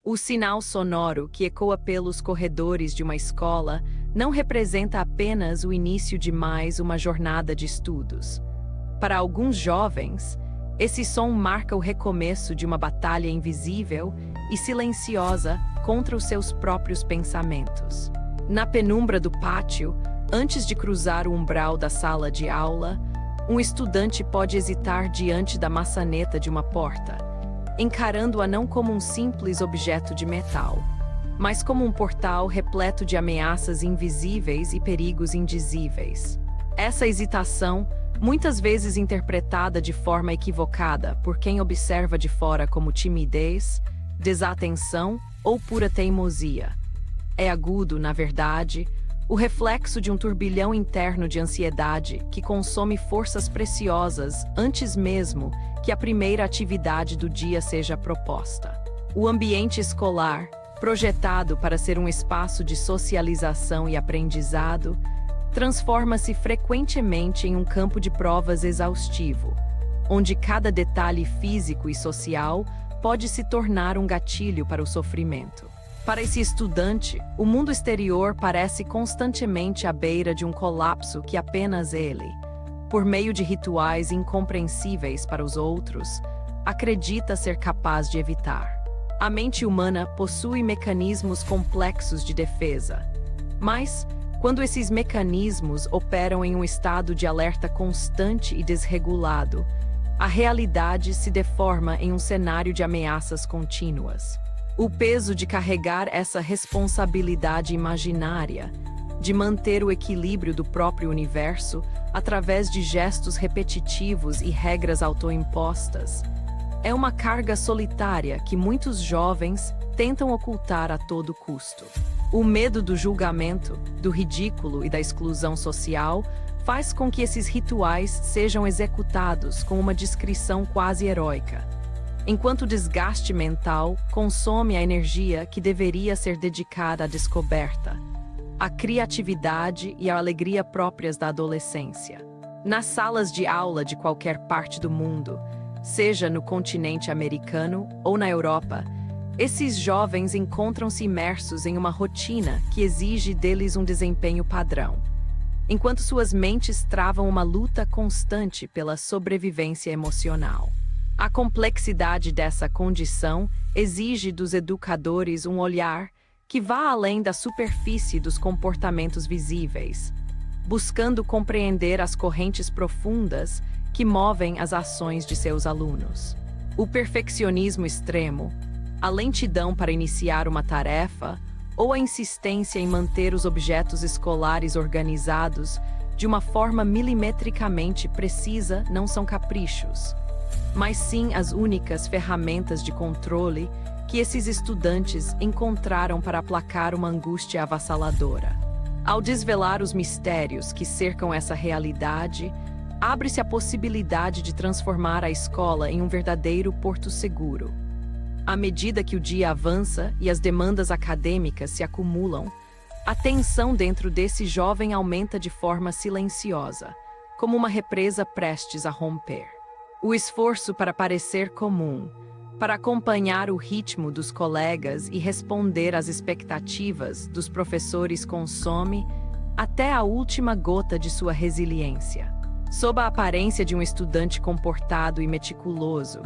O sinal sonoro que ecoa pelos corredores de uma escola não representa apenas o início de mais uma jornada de estudos. Para alguns jovens, esse som marca o recomeço de uma batalha invisível e silenciosa contra os seus próprios pensamentos. Na penumbra do pátio, antes de cruzar o umbral da sala de aula, um estudante pode hesitar diante da maçaneta de uma porta, encarando-a não como um simples objeto de metal, mas como um portal repleto de ameaças invisíveis e perigos indizíveis. Essa hesitação, muitas vezes interpretada de forma equivocada por quem observa de fora como timidez, desatenção ou pura teimosia, é agudo, na verdade, o reflexo de um turbilhão interno de ansiedade que consome forças preciosas antes mesmo que a primeira atividade do dia seja proposta. O ambiente escolar, projetado para ser um espaço de socialização e aprendizado, transforma-se frequentemente em um campo de provas exaustivo, onde cada detalhe físico e social pode se tornar um gatilho para o sofrimento. Para esse estudante, o mundo exterior parece constantemente à beira de um colapso que apenas ele, por meio de rituais incompreensíveis para os outros, acredita ser capaz de evitar. A mente humana possui mecanismos complexos de defesa, mas, quando esses mecanismos operam em um estado de alerta constante e desregulado, a realidade se deforma em um cenário de ameaças contínuas. O peso de carregar essa responsabilidade imaginária, de manter o equilíbrio do próprio universo através de gestos repetitivos e regras autoimpostas, é uma carga solitária que muitos jovens tentam ocultar a todo custo. O medo do julgamento, do ridículo e da exclusão social faz com que esses rituais sejam executados com uma discrição quase heróica, enquanto o desgaste mental consome a energia que deveria ser dedicada à descoberta, à criatividade e à alegria próprias da adolescência. Nas salas de aula de qualquer parte do mundo, seja no continente americano ou na Europa, esses jovens encontram-se imersos em uma rotina que exige deles um desempenho padrão, enquanto suas mentes travam uma luta constante pela sobrevivência emocional. A complexidade dessa condição exige dos educadores um olhar que vá além da superfície dos comportamentos visíveis, buscando compreender as correntes profundas que movem as ações de seus alunos. O perfeccionismo extremo, a lentidão para iniciar uma tarefa ou a insistência em manter os objetos escolares organizados de uma forma milimetricamente precisa não são caprichos, mas sim as únicas ferramentas de controle que esses estudantes encontraram para aplacar uma angústia avassaladora. Ao desvelar os mistérios que cercam essa realidade, abre-se a possibilidade de transformar a escola em um verdadeiro porto seguro. À medida que o dia avança e as demandas acadêmicas se acumulam, a tensão dentro desse jovem aumenta de forma silenciosa, como uma represa prestes a romper. O esforço para parecer comum, para acompanhar o ritmo dos colegas e responder às expectativas dos professores consome até a última gota de sua resiliência. Sob a aparência de um estudante comportado e meticuloso,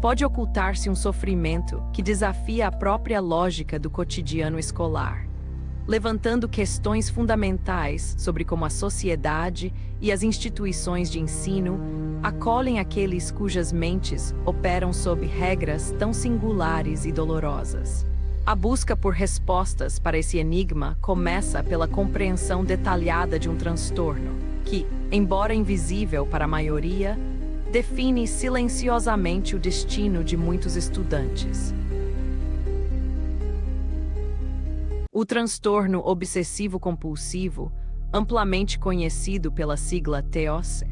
pode ocultar-se um sofrimento que desafia a própria lógica do cotidiano escolar, levantando questões fundamentais sobre como a sociedade e as instituições de ensino acolhem aqueles cujas mentes operam sob regras tão singulares e dolorosas. A busca por respostas para esse enigma começa pela compreensão detalhada de um transtorno que, embora invisível para a maioria, define silenciosamente o destino de muitos estudantes. O transtorno obsessivo-compulsivo, amplamente conhecido pela sigla TOC,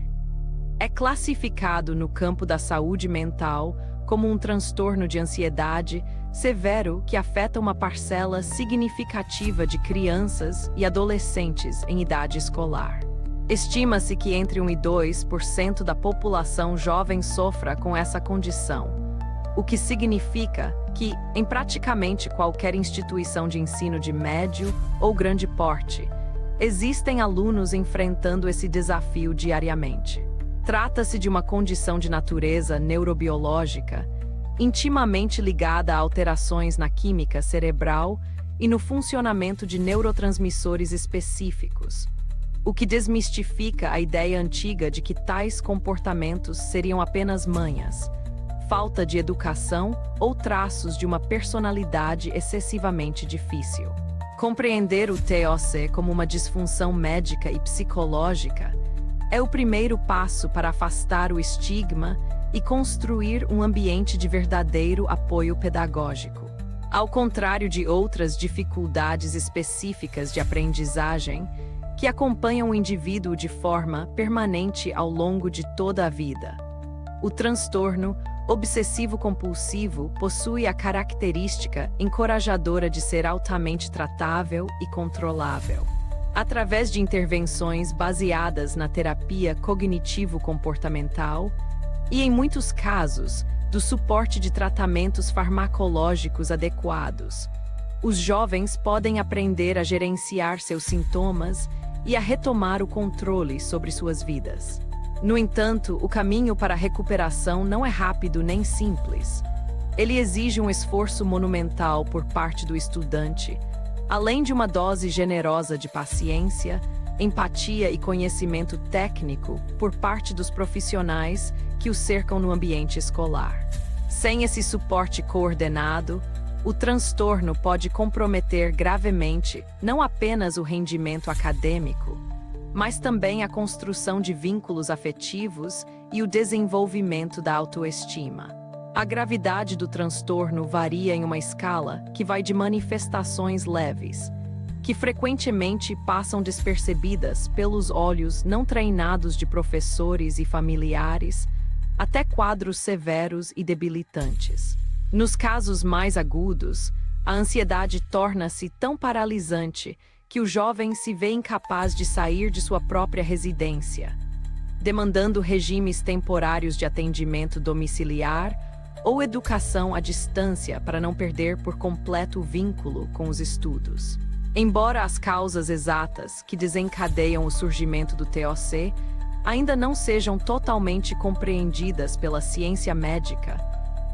é classificado no campo da saúde mental como um transtorno de ansiedade severo que afeta uma parcela significativa de crianças e adolescentes em idade escolar. Estima-se que entre 1 e 2% da população jovem sofra com essa condição, o que significa que, em praticamente qualquer instituição de ensino de médio ou grande porte, existem alunos enfrentando esse desafio diariamente. Trata-se de uma condição de natureza neurobiológica, intimamente ligada a alterações na química cerebral e no funcionamento de neurotransmissores específicos, o que desmistifica a ideia antiga de que tais comportamentos seriam apenas manhas, falta de educação ou traços de uma personalidade excessivamente difícil. Compreender o TOC como uma disfunção médica e psicológica é o primeiro passo para afastar o estigma e construir um ambiente de verdadeiro apoio pedagógico. Ao contrário de outras dificuldades específicas de aprendizagem, que acompanham o indivíduo de forma permanente ao longo de toda a vida, o transtorno obsessivo-compulsivo possui a característica encorajadora de ser altamente tratável e controlável. Através de intervenções baseadas na terapia cognitivo-comportamental e, em muitos casos, do suporte de tratamentos farmacológicos adequados, os jovens podem aprender a gerenciar seus sintomas e a retomar o controle sobre suas vidas. No entanto, o caminho para a recuperação não é rápido nem simples. Ele exige um esforço monumental por parte do estudante, além de uma dose generosa de paciência, empatia e conhecimento técnico por parte dos profissionais que o cercam no ambiente escolar. Sem esse suporte coordenado, o transtorno pode comprometer gravemente não apenas o rendimento acadêmico, mas também a construção de vínculos afetivos e o desenvolvimento da autoestima. A gravidade do transtorno varia em uma escala que vai de manifestações leves, que frequentemente passam despercebidas pelos olhos não treinados de professores e familiares, até quadros severos e debilitantes. Nos casos mais agudos, a ansiedade torna-se tão paralisante que o jovem se vê incapaz de sair de sua própria residência, demandando regimes temporários de atendimento domiciliar ou educação à distância para não perder por completo o vínculo com os estudos. Embora as causas exatas que desencadeiam o surgimento do TOC ainda não sejam totalmente compreendidas pela ciência médica,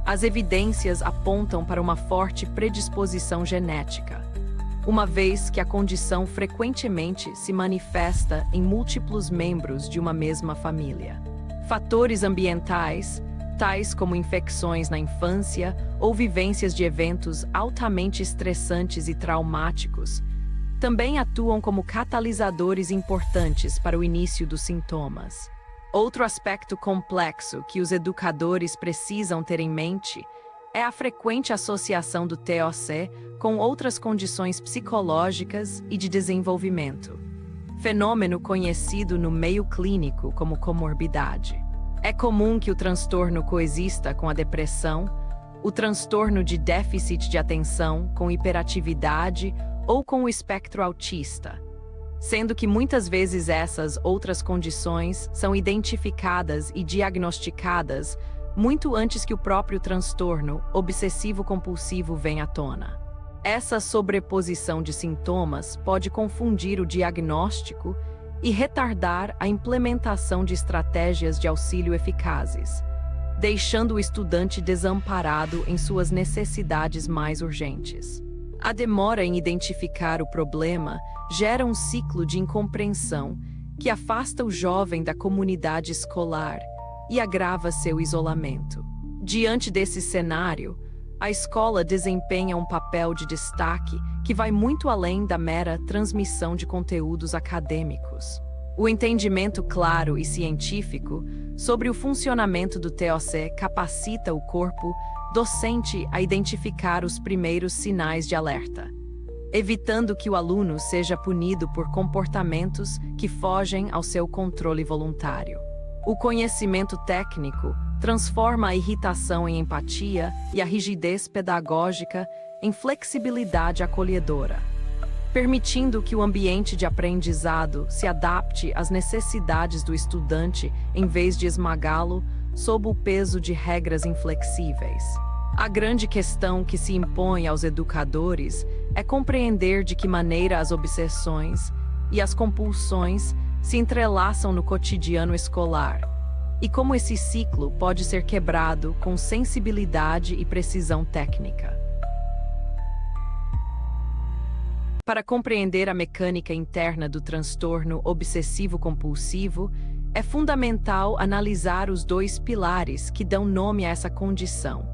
as evidências apontam para uma forte predisposição genética, uma vez que a condição frequentemente se manifesta em múltiplos membros de uma mesma família. Fatores ambientais, tais como infecções na infância ou vivências de eventos altamente estressantes e traumáticos, também atuam como catalisadores importantes para o início dos sintomas. Outro aspecto complexo que os educadores precisam ter em mente é a frequente associação do TOC com outras condições psicológicas e de desenvolvimento, fenômeno conhecido no meio clínico como comorbidade. É comum que o transtorno coexista com a depressão, o transtorno de déficit de atenção com hiperatividade ou com o espectro autista, sendo que muitas vezes essas outras condições são identificadas e diagnosticadas muito antes que o próprio transtorno obsessivo-compulsivo venha à tona. Essa sobreposição de sintomas pode confundir o diagnóstico e retardar a implementação de estratégias de auxílio eficazes, deixando o estudante desamparado em suas necessidades mais urgentes. A demora em identificar o problema gera um ciclo de incompreensão que afasta o jovem da comunidade escolar e agrava seu isolamento. Diante desse cenário, a escola desempenha um papel de destaque que vai muito além da mera transmissão de conteúdos acadêmicos. O entendimento claro e científico sobre o funcionamento do TOC capacita o corpo docente a identificar os primeiros sinais de alerta, evitando que o aluno seja punido por comportamentos que fogem ao seu controle voluntário. O conhecimento técnico transforma a irritação em empatia e a rigidez pedagógica em flexibilidade acolhedora, permitindo que o ambiente de aprendizado se adapte às necessidades do estudante em vez de esmagá-lo sob o peso de regras inflexíveis. A grande questão que se impõe aos educadores é compreender de que maneira as obsessões e as compulsões se entrelaçam no cotidiano escolar e como esse ciclo pode ser quebrado com sensibilidade e precisão técnica. Para compreender a mecânica interna do transtorno obsessivo-compulsivo, é fundamental analisar os dois pilares que dão nome a essa condição: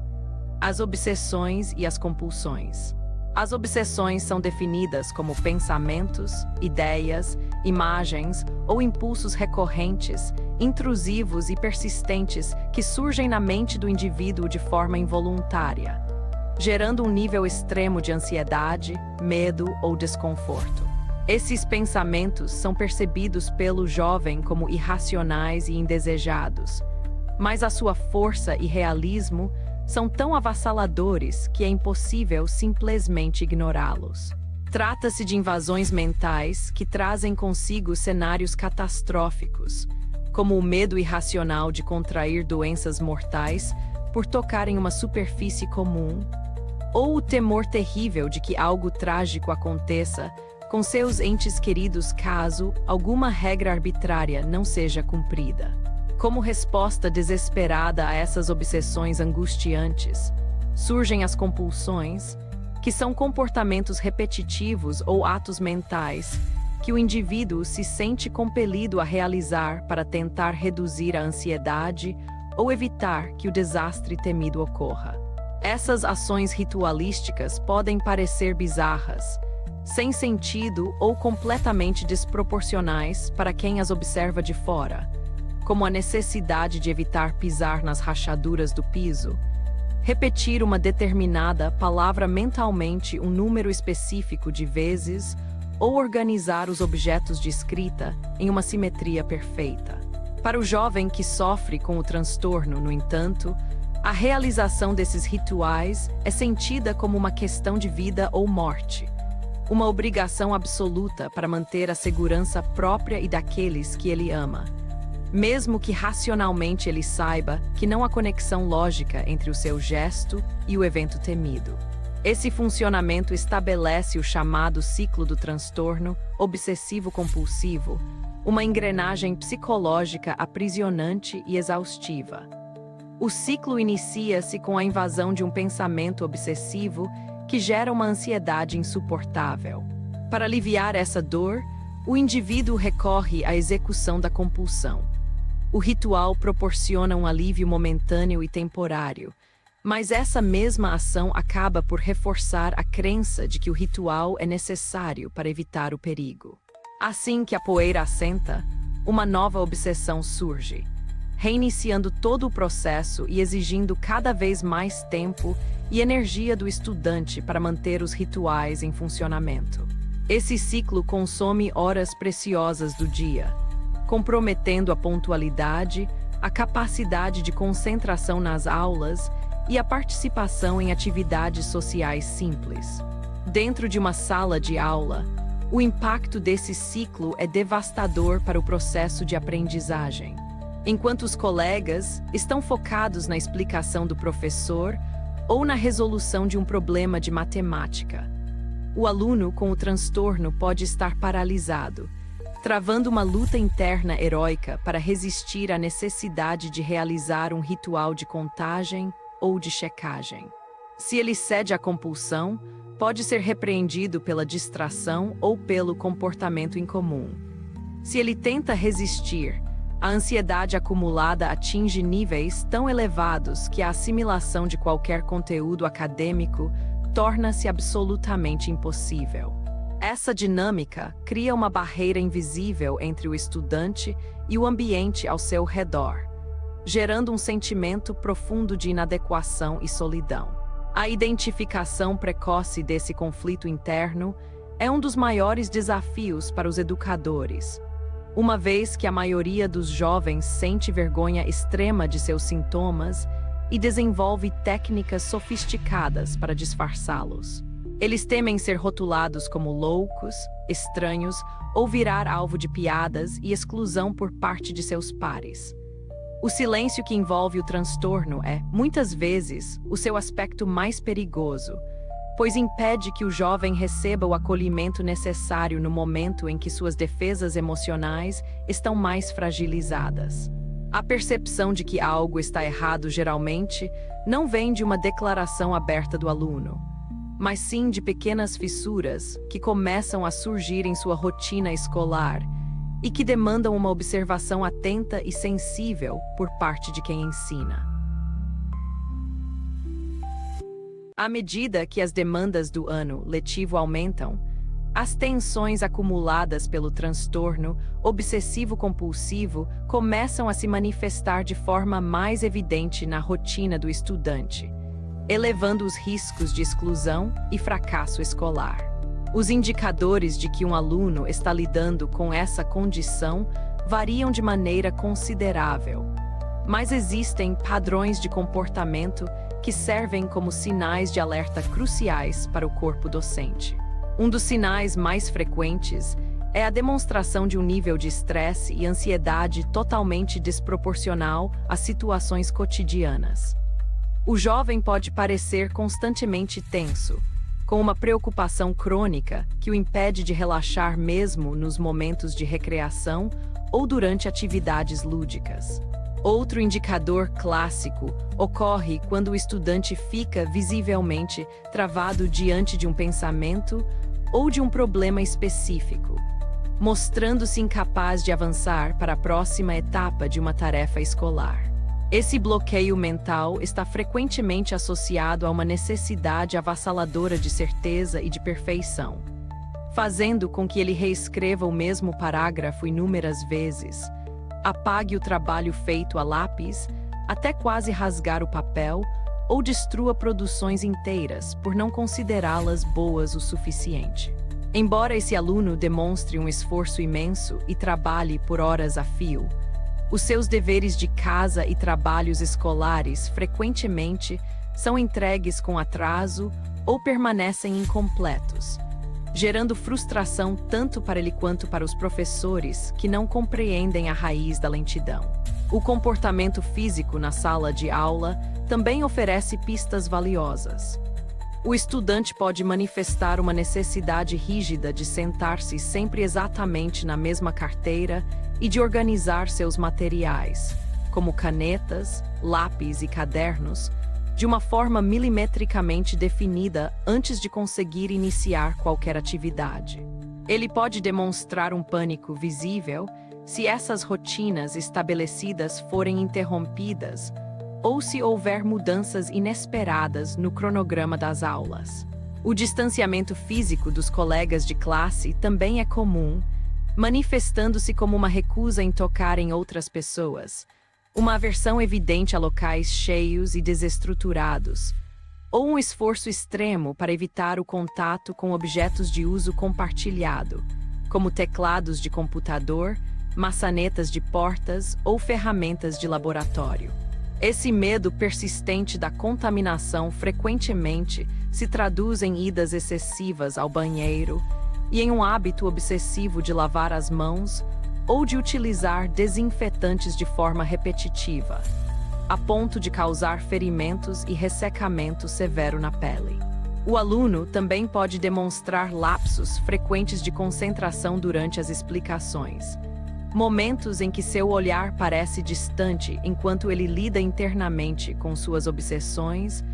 as obsessões e as compulsões. As obsessões são definidas como pensamentos, ideias, imagens ou impulsos recorrentes, intrusivos e persistentes que surgem na mente do indivíduo de forma involuntária, gerando um nível extremo de ansiedade, medo ou desconforto. Esses pensamentos são percebidos pelo jovem como irracionais e indesejados, mas a sua força e realismo são tão avassaladores que é impossível simplesmente ignorá-los. Trata-se de invasões mentais que trazem consigo cenários catastróficos, como o medo irracional de contrair doenças mortais por tocar em uma superfície comum, ou o temor terrível de que algo trágico aconteça com seus entes queridos caso alguma regra arbitrária não seja cumprida. Como resposta desesperada a essas obsessões angustiantes, surgem as compulsões, que são comportamentos repetitivos ou atos mentais que o indivíduo se sente compelido a realizar para tentar reduzir a ansiedade ou evitar que o desastre temido ocorra. Essas ações ritualísticas podem parecer bizarras, sem sentido ou completamente desproporcionais para quem as observa de fora, como a necessidade de evitar pisar nas rachaduras do piso, repetir uma determinada palavra mentalmente um número específico de vezes ou organizar os objetos de escrita em uma simetria perfeita. Para o jovem que sofre com o transtorno, no entanto, a realização desses rituais é sentida como uma questão de vida ou morte, uma obrigação absoluta para manter a segurança própria e daqueles que ele ama, mesmo que racionalmente ele saiba que não há conexão lógica entre o seu gesto e o evento temido. Esse funcionamento estabelece o chamado ciclo do transtorno obsessivo-compulsivo, uma engrenagem psicológica aprisionante e exaustiva. O ciclo inicia-se com a invasão de um pensamento obsessivo que gera uma ansiedade insuportável. Para aliviar essa dor, o indivíduo recorre à execução da compulsão. O ritual proporciona um alívio momentâneo e temporário, mas essa mesma ação acaba por reforçar a crença de que o ritual é necessário para evitar o perigo. Assim que a poeira assenta, uma nova obsessão surge, reiniciando todo o processo e exigindo cada vez mais tempo e energia do estudante para manter os rituais em funcionamento. Esse ciclo consome horas preciosas do dia, comprometendo a pontualidade, a capacidade de concentração nas aulas e a participação em atividades sociais simples. Dentro de uma sala de aula, o impacto desse ciclo é devastador para o processo de aprendizagem. Enquanto os colegas estão focados na explicação do professor ou na resolução de um problema de matemática, o aluno com o transtorno pode estar paralisado, travando uma luta interna heróica para resistir à necessidade de realizar um ritual de contagem ou de checagem. Se ele cede à compulsão, pode ser repreendido pela distração ou pelo comportamento incomum. Se ele tenta resistir, a ansiedade acumulada atinge níveis tão elevados que a assimilação de qualquer conteúdo acadêmico torna-se absolutamente impossível. Essa dinâmica cria uma barreira invisível entre o estudante e o ambiente ao seu redor, gerando um sentimento profundo de inadequação e solidão. A identificação precoce desse conflito interno é um dos maiores desafios para os educadores, uma vez que a maioria dos jovens sente vergonha extrema de seus sintomas e desenvolve técnicas sofisticadas para disfarçá-los. Eles temem ser rotulados como loucos, estranhos ou virar alvo de piadas e exclusão por parte de seus pares. O silêncio que envolve o transtorno é, muitas vezes, o seu aspecto mais perigoso, pois impede que o jovem receba o acolhimento necessário no momento em que suas defesas emocionais estão mais fragilizadas. A percepção de que algo está errado geralmente não vem de uma declaração aberta do aluno, mas sim de pequenas fissuras que começam a surgir em sua rotina escolar e que demandam uma observação atenta e sensível por parte de quem ensina. À medida que as demandas do ano letivo aumentam, as tensões acumuladas pelo transtorno obsessivo-compulsivo começam a se manifestar de forma mais evidente na rotina do estudante, elevando os riscos de exclusão e fracasso escolar. Os indicadores de que um aluno está lidando com essa condição variam de maneira considerável, mas existem padrões de comportamento que servem como sinais de alerta cruciais para o corpo docente. Um dos sinais mais frequentes é a demonstração de um nível de estresse e ansiedade totalmente desproporcional às situações cotidianas. O jovem pode parecer constantemente tenso, com uma preocupação crônica que o impede de relaxar mesmo nos momentos de recreação ou durante atividades lúdicas. Outro indicador clássico ocorre quando o estudante fica visivelmente travado diante de um pensamento ou de um problema específico, mostrando-se incapaz de avançar para a próxima etapa de uma tarefa escolar. Esse bloqueio mental está frequentemente associado a uma necessidade avassaladora de certeza e de perfeição, fazendo com que ele reescreva o mesmo parágrafo inúmeras vezes, apague o trabalho feito a lápis até quase rasgar o papel ou destrua produções inteiras por não considerá-las boas o suficiente. Embora esse aluno demonstre um esforço imenso e trabalhe por horas a fio, os seus deveres de casa e trabalhos escolares frequentemente são entregues com atraso ou permanecem incompletos, gerando frustração tanto para ele quanto para os professores que não compreendem a raiz da lentidão. O comportamento físico na sala de aula também oferece pistas valiosas. O estudante pode manifestar uma necessidade rígida de sentar-se sempre exatamente na mesma carteira e de organizar seus materiais, como canetas, lápis e cadernos, de uma forma milimetricamente definida antes de conseguir iniciar qualquer atividade. Ele pode demonstrar um pânico visível se essas rotinas estabelecidas forem interrompidas ou se houver mudanças inesperadas no cronograma das aulas. O distanciamento físico dos colegas de classe também é comum, manifestando-se como uma recusa em tocar em outras pessoas, uma aversão evidente a locais cheios e desestruturados, ou um esforço extremo para evitar o contato com objetos de uso compartilhado, como teclados de computador, maçanetas de portas ou ferramentas de laboratório. Esse medo persistente da contaminação frequentemente se traduz em idas excessivas ao banheiro e em um hábito obsessivo de lavar as mãos ou de utilizar desinfetantes de forma repetitiva, a ponto de causar ferimentos e ressecamento severo na pele. O aluno também pode demonstrar lapsos frequentes de concentração durante as explicações, momentos em que seu olhar parece distante enquanto ele lida internamente com suas obsessões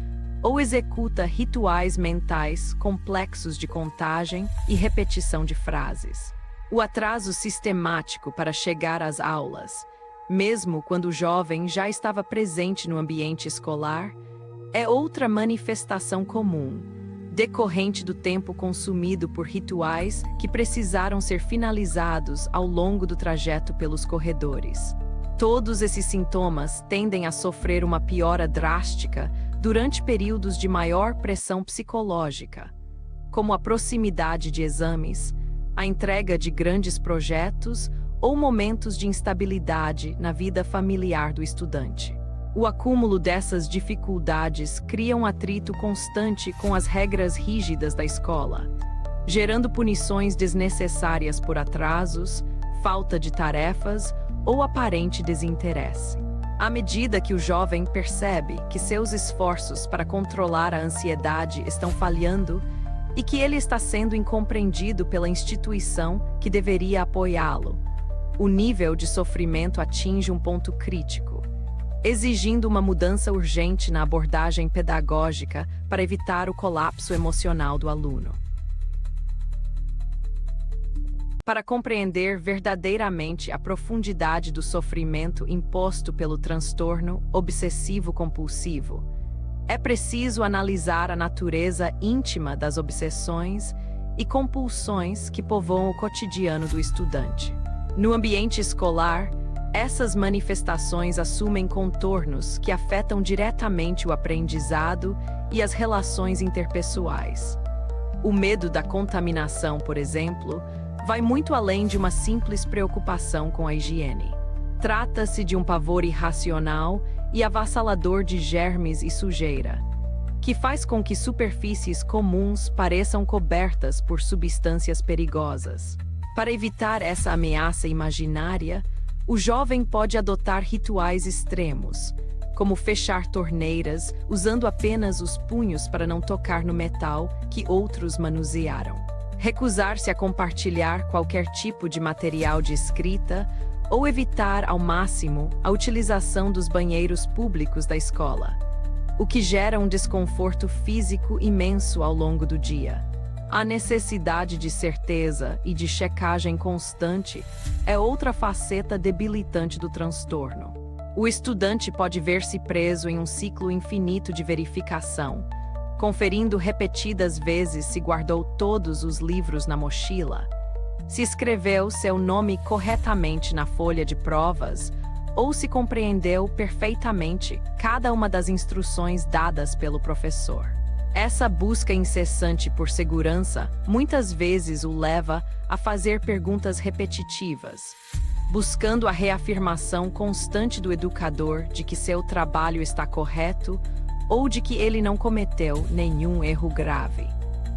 ou executa rituais mentais complexos de contagem e repetição de frases. O atraso sistemático para chegar às aulas, mesmo quando o jovem já estava presente no ambiente escolar, é outra manifestação comum, decorrente do tempo consumido por rituais que precisaram ser finalizados ao longo do trajeto pelos corredores. Todos esses sintomas tendem a sofrer uma piora drástica durante períodos de maior pressão psicológica, como a proximidade de exames, a entrega de grandes projetos ou momentos de instabilidade na vida familiar do estudante. O acúmulo dessas dificuldades cria um atrito constante com as regras rígidas da escola, gerando punições desnecessárias por atrasos, falta de tarefas ou aparente desinteresse. À medida que o jovem percebe que seus esforços para controlar a ansiedade estão falhando e que ele está sendo incompreendido pela instituição que deveria apoiá-lo, o nível de sofrimento atinge um ponto crítico, exigindo uma mudança urgente na abordagem pedagógica para evitar o colapso emocional do aluno. Para compreender verdadeiramente a profundidade do sofrimento imposto pelo transtorno obsessivo-compulsivo, é preciso analisar a natureza íntima das obsessões e compulsões que povoam o cotidiano do estudante. No ambiente escolar, essas manifestações assumem contornos que afetam diretamente o aprendizado e as relações interpessoais. O medo da contaminação, por exemplo, vai muito além de uma simples preocupação com a higiene. Trata-se de um pavor irracional e avassalador de germes e sujeira, que faz com que superfícies comuns pareçam cobertas por substâncias perigosas. Para evitar essa ameaça imaginária, o jovem pode adotar rituais extremos, como fechar torneiras usando apenas os punhos para não tocar no metal que outros manusearam. Recusar-se a compartilhar qualquer tipo de material de escrita ou evitar ao máximo a utilização dos banheiros públicos da escola, o que gera um desconforto físico imenso ao longo do dia. A necessidade de certeza e de checagem constante é outra faceta debilitante do transtorno. O estudante pode ver-se preso em um ciclo infinito de verificação, conferindo repetidas vezes se guardou todos os livros na mochila, se escreveu seu nome corretamente na folha de provas ou se compreendeu perfeitamente cada uma das instruções dadas pelo professor. Essa busca incessante por segurança muitas vezes o leva a fazer perguntas repetitivas, buscando a reafirmação constante do educador de que seu trabalho está correto ou de que ele não cometeu nenhum erro grave.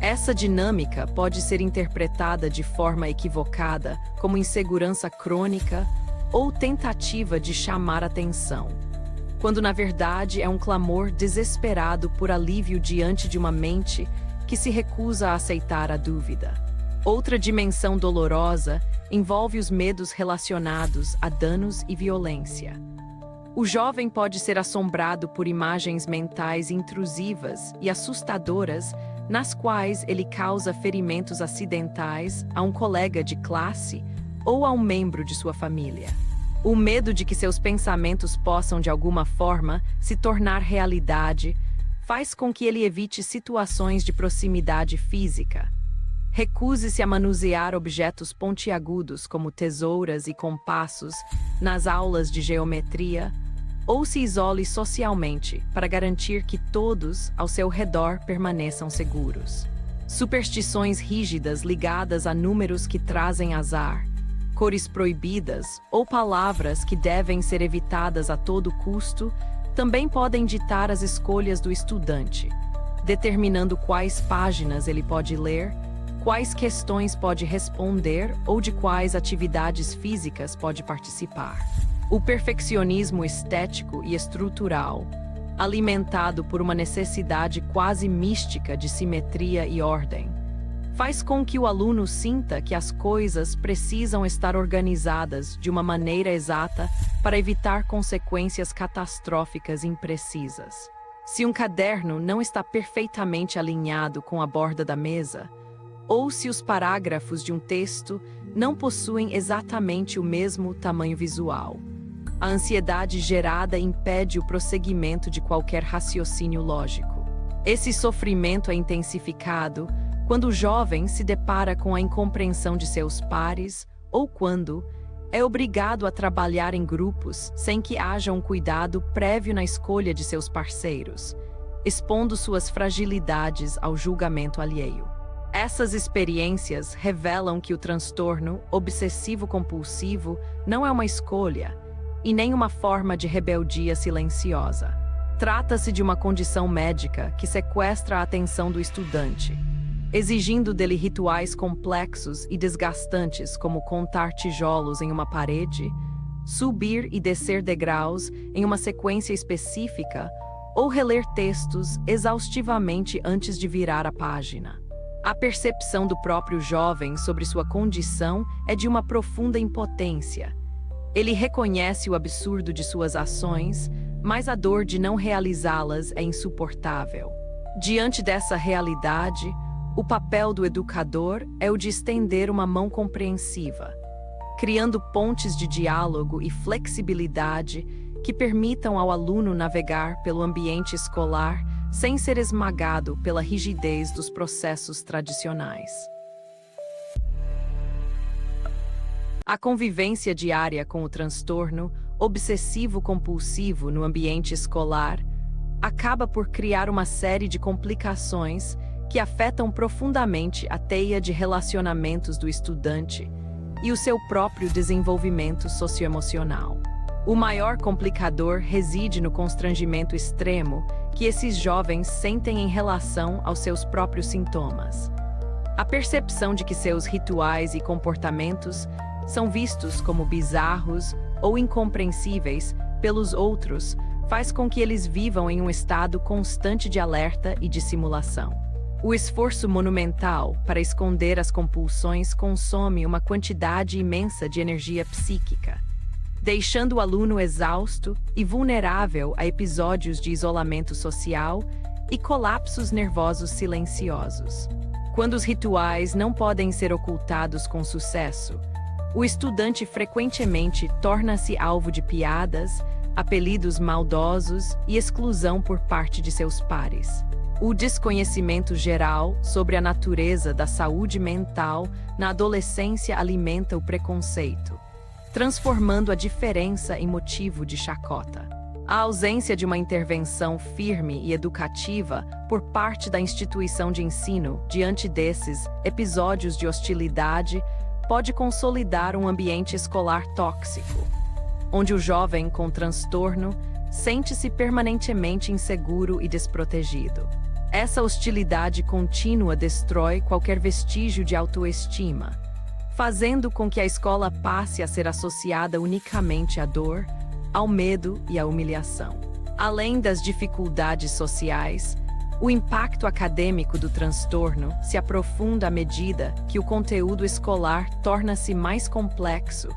Essa dinâmica pode ser interpretada de forma equivocada como insegurança crônica ou tentativa de chamar atenção, quando na verdade é um clamor desesperado por alívio diante de uma mente que se recusa a aceitar a dúvida. Outra dimensão dolorosa envolve os medos relacionados a danos e violência. O jovem pode ser assombrado por imagens mentais intrusivas e assustadoras nas quais ele causa ferimentos acidentais a um colega de classe ou a um membro de sua família. O medo de que seus pensamentos possam, de alguma forma, se tornar realidade faz com que ele evite situações de proximidade física. Recuse-se a manusear objetos pontiagudos como tesouras e compassos nas aulas de geometria, ou se isole socialmente para garantir que todos ao seu redor permaneçam seguros. Superstições rígidas ligadas a números que trazem azar, cores proibidas ou palavras que devem ser evitadas a todo custo também podem ditar as escolhas do estudante, determinando quais páginas ele pode ler, quais questões pode responder ou de quais atividades físicas pode participar. O perfeccionismo estético e estrutural, alimentado por uma necessidade quase mística de simetria e ordem, faz com que o aluno sinta que as coisas precisam estar organizadas de uma maneira exata para evitar consequências catastróficas imprecisas. Se um caderno não está perfeitamente alinhado com a borda da mesa, ou se os parágrafos de um texto não possuem exatamente o mesmo tamanho visual, a ansiedade gerada impede o prosseguimento de qualquer raciocínio lógico. Esse sofrimento é intensificado quando o jovem se depara com a incompreensão de seus pares ou quando é obrigado a trabalhar em grupos sem que haja um cuidado prévio na escolha de seus parceiros, expondo suas fragilidades ao julgamento alheio. Essas experiências revelam que o transtorno obsessivo-compulsivo não é uma escolha e nem uma forma de rebeldia silenciosa. Trata-se de uma condição médica que sequestra a atenção do estudante, exigindo dele rituais complexos e desgastantes como contar tijolos em uma parede, subir e descer degraus em uma sequência específica ou reler textos exaustivamente antes de virar a página. A percepção do próprio jovem sobre sua condição é de uma profunda impotência. Ele reconhece o absurdo de suas ações, mas a dor de não realizá-las é insuportável. Diante dessa realidade, o papel do educador é o de estender uma mão compreensiva, criando pontes de diálogo e flexibilidade que permitam ao aluno navegar pelo ambiente escolar sem ser esmagado pela rigidez dos processos tradicionais. A convivência diária com o transtorno obsessivo-compulsivo no ambiente escolar acaba por criar uma série de complicações que afetam profundamente a teia de relacionamentos do estudante e o seu próprio desenvolvimento socioemocional. O maior complicador reside no constrangimento extremo que esses jovens sentem em relação aos seus próprios sintomas. A percepção de que seus rituais e comportamentos são vistos como bizarros ou incompreensíveis pelos outros faz com que eles vivam em um estado constante de alerta e dissimulação. O esforço monumental para esconder as compulsões consome uma quantidade imensa de energia psíquica, deixando o aluno exausto e vulnerável a episódios de isolamento social e colapsos nervosos silenciosos. Quando os rituais não podem ser ocultados com sucesso, o estudante frequentemente torna-se alvo de piadas, apelidos maldosos e exclusão por parte de seus pares. O desconhecimento geral sobre a natureza da saúde mental na adolescência alimenta o preconceito, transformando a diferença em motivo de chacota. A ausência de uma intervenção firme e educativa por parte da instituição de ensino diante desses episódios de hostilidade pode consolidar um ambiente escolar tóxico, onde o jovem com transtorno sente-se permanentemente inseguro e desprotegido. Essa hostilidade contínua destrói qualquer vestígio de autoestima, fazendo com que a escola passe a ser associada unicamente à dor, ao medo e à humilhação. Além das dificuldades sociais, o impacto acadêmico do transtorno se aprofunda à medida que o conteúdo escolar torna-se mais complexo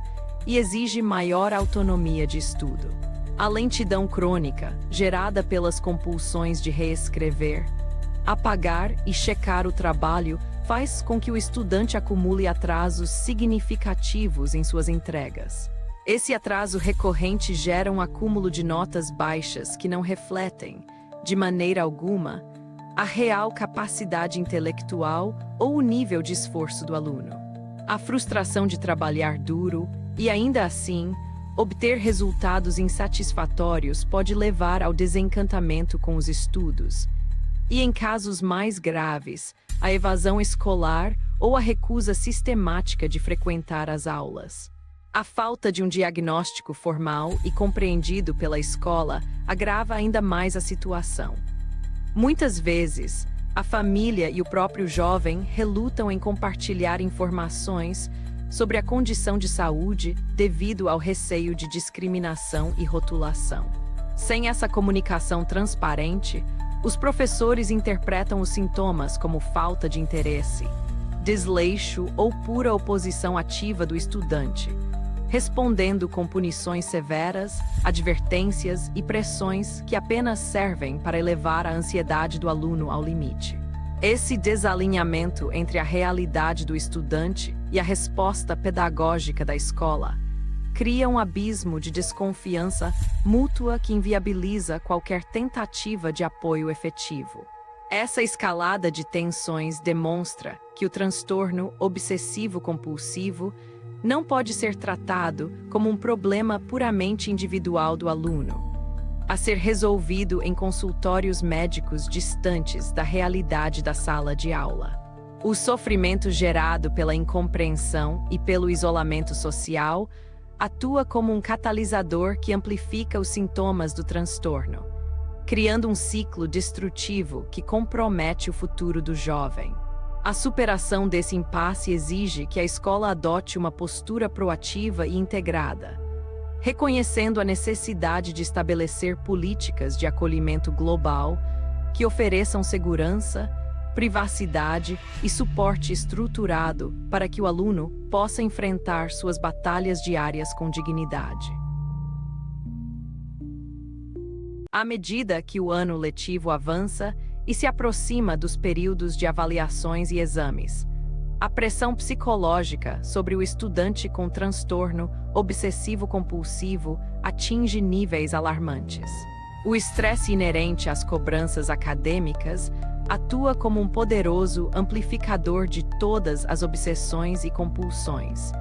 e exige maior autonomia de estudo. A lentidão crônica, gerada pelas compulsões de reescrever, apagar e checar o trabalho, faz com que o estudante acumule atrasos significativos em suas entregas. Esse atraso recorrente gera um acúmulo de notas baixas que não refletem, de maneira alguma, a real capacidade intelectual ou o nível de esforço do aluno. A frustração de trabalhar duro e, ainda assim, obter resultados insatisfatórios pode levar ao desencantamento com os estudos e, em casos mais graves, a evasão escolar ou a recusa sistemática de frequentar as aulas. A falta de um diagnóstico formal e compreendido pela escola agrava ainda mais a situação. Muitas vezes, a família e o próprio jovem relutam em compartilhar informações sobre a condição de saúde devido ao receio de discriminação e rotulação. Sem essa comunicação transparente, os professores interpretam os sintomas como falta de interesse, desleixo ou pura oposição ativa do estudante, respondendo com punições severas, advertências e pressões que apenas servem para elevar a ansiedade do aluno ao limite. Esse desalinhamento entre a realidade do estudante e a resposta pedagógica da escola cria um abismo de desconfiança mútua que inviabiliza qualquer tentativa de apoio efetivo. Essa escalada de tensões demonstra que o transtorno obsessivo-compulsivo não pode ser tratado como um problema puramente individual do aluno, a ser resolvido em consultórios médicos distantes da realidade da sala de aula. O sofrimento gerado pela incompreensão e pelo isolamento social atua como um catalisador que amplifica os sintomas do transtorno, criando um ciclo destrutivo que compromete o futuro do jovem. A superação desse impasse exige que a escola adote uma postura proativa e integrada, reconhecendo a necessidade de estabelecer políticas de acolhimento global que ofereçam segurança, privacidade e suporte estruturado para que o aluno possa enfrentar suas batalhas diárias com dignidade. À medida que o ano letivo avança e se aproxima dos períodos de avaliações e exames, a pressão psicológica sobre o estudante com transtorno obsessivo-compulsivo atinge níveis alarmantes. O estresse inerente às cobranças acadêmicas atua como um poderoso amplificador de todas as obsessões e compulsões,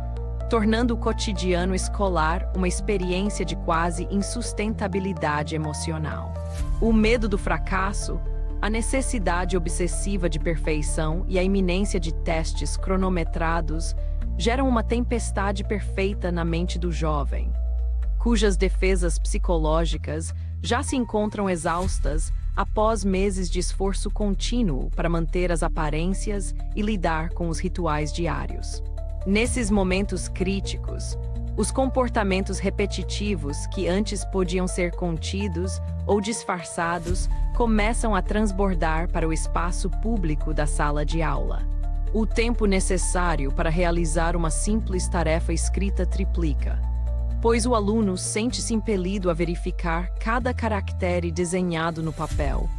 tornando o cotidiano escolar uma experiência de quase insustentabilidade emocional. O medo do fracasso, a necessidade obsessiva de perfeição e a iminência de testes cronometrados geram uma tempestade perfeita na mente do jovem, cujas defesas psicológicas já se encontram exaustas após meses de esforço contínuo para manter as aparências e lidar com os rituais diários. Nesses momentos críticos, os comportamentos repetitivos que antes podiam ser contidos ou disfarçados começam a transbordar para o espaço público da sala de aula. O tempo necessário para realizar uma simples tarefa escrita triplica, pois o aluno sente-se impelido a verificar cada caractere desenhado no papel,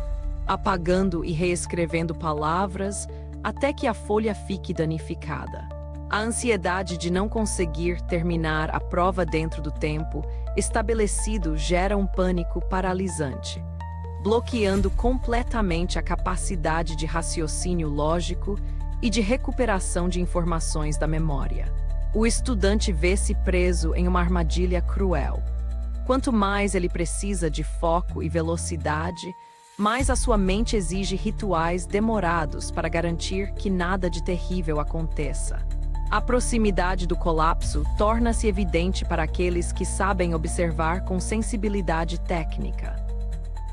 apagando e reescrevendo palavras até que a folha fique danificada. A ansiedade de não conseguir terminar a prova dentro do tempo estabelecido gera um pânico paralisante, bloqueando completamente a capacidade de raciocínio lógico e de recuperação de informações da memória. O estudante vê-se preso em uma armadilha cruel. Quanto mais ele precisa de foco e velocidade, mais a sua mente exige rituais demorados para garantir que nada de terrível aconteça. A proximidade do colapso torna-se evidente para aqueles que sabem observar com sensibilidade técnica.